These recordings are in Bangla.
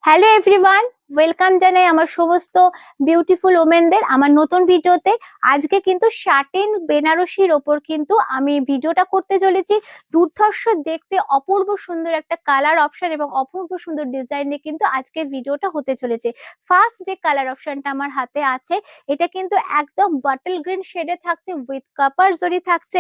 হ্যালো এভরিওয়ান, ওয়েলকাম জানাই আমার সমস্ত বিউটিফুল ওমেনদের আমার নতুন ভিডিওতে। আজকে কিন্তু শাটিন বেনারসির ওপর কিন্তু আমি ভিডিওটা করতে চলেছি। দুর্ধর্ষ দেখতে অপূর্ব সুন্দর একটা কালার অপশন এবং অপূর্ব সুন্দর ডিজাইনে কিন্তু আজকের ভিডিওটা হতে চলেছে। ফার্স্ট যে কালার অপশনটা আমার হাতে আছে, এটা কিন্তু একদম বটল গ্রিন শেডে থাকছে, উইথ কপার জরি থাকছে।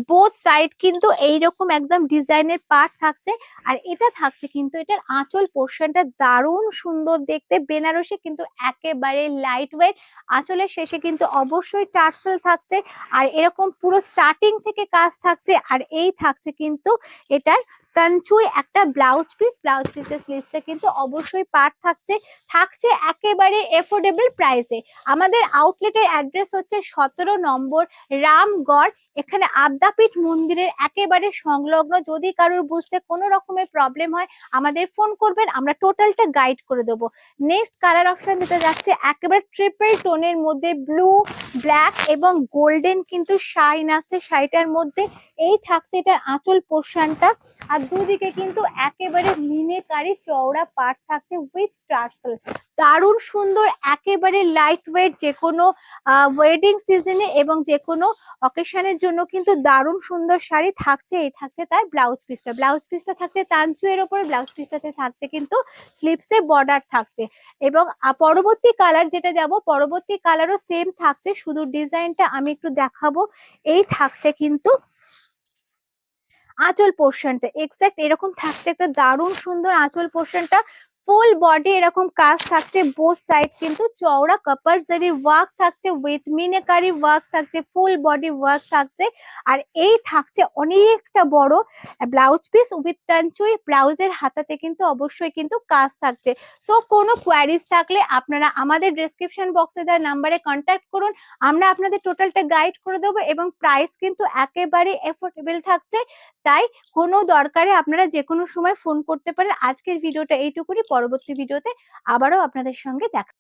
বোথ সাইড কিন্তু এইরকম একদম ডিজাইনের পার্ট থাকছে। আর এটা থাকছে কিন্তু এটার আঁচল পোর্শনটা দারুণ সুন্দর দেখতে, বেনারসি কিন্তু একেবারে লাইট ওয়েট। আঁচলের শেষে কিন্তু অবশ্যই টার্সেল থাকছে, আর এরকম পুরো স্টার্টিং থেকে কাজ থাকছে। আর এই থাকছে কিন্তু এটার তানচুই একটা ব্লাউজ পিস, ব্লাউজ পিসের স্লিভসে কিন্তু অবশ্যই পার্ট থাকছে। থাকছে একেবারে এফোর্ডেবল প্রাইসে। আমাদের আউটলেটের অ্যাড্রেস হচ্ছে 17 নম্বর রামগড়। এখানে আদ্যাপীঠ মন্দিরের একেবারে সংলগ্ন। যদি কারোর বুঝতে কোনো রকমের প্রবলেম হয় আমাদের ফোন করবেন, আমরা টোটালটা গাইড করে দেবো। নেক্সট কালার অপশন দিতে যাচ্ছে একেবারে ট্রিপল টোনের মধ্যে, ব্লু, ব্ল্যাক এবং গোল্ডেন কিন্তু শাইন আসছে শাড়িটার মধ্যে। এই থাকছে এটার আঁচল পোর্শনটা, আর দুদিকে কিন্তু একেবারে মিনেকারি চওড়া পাড় থাকছে উইথ টার্সেল। দারুণ সুন্দর, একেবারে লাইট ওয়েট, যে কোনো ওয়েডিং সিজনে এবং যে কোনো অকেশনের জন্য কিন্তু দারুণ সুন্দর শাড়ি থাকছে। এই থাকছে তার ব্লাউজ পিসটা, ব্লাউজ পিসটা থাকছে তানচুয়ের ওপরে, ব্লাউজ পিসটাতে থাকছে কিন্তু স্লিপসে বর্ডার থাকছে। এবং পরবর্তী কালার যেটা যাব, পরবর্তী কালারও সেম থাকছে, শুধু ডিজাইনটা আমি একটু দেখাবো। এই থাকছে কিন্তু আঁচল পোর্শনটা এক্সাক্ট এরকম থাকছে, একটা দারুণ সুন্দর আঁচল পোর্শনটা। ফুল বডি এরকম কাজ থাকছে, বোথ সাইড কিন্তু চওড়া কপার জারির ওয়ার্ক থাকছে, উইথ মিনাকারি ওয়ার্ক থাকছে, ফুল বডি ওয়ার্ক থাকছে। আর এই থাকছে অনেকটা বড় ব্লাউজ পিস উইথ টানচুই, ব্লাউজের হাতাতে কিন্তু অবশ্যই কিন্তু কাজ থাকছে। সো কোনো কোয়ারিজ থাকলে আপনারা আমাদের ডেসক্রিপশন বক্সে দেওয়া নাম্বারে কন্ট্যাক্ট করুন, আমরা আপনাদের টোটালটা গাইড করে দেবো। এবং প্রাইস কিন্তু একেবারে এফোর্ডেবল থাকছে, তাই কোনো দরকারে আপনারা যে কোনো সময় ফোন করতে পারেন। আজকের ভিডিওটা এইটুকুনি, পরবর্তী ভিডিওতে আবারও আপনাদের সঙ্গে দেখা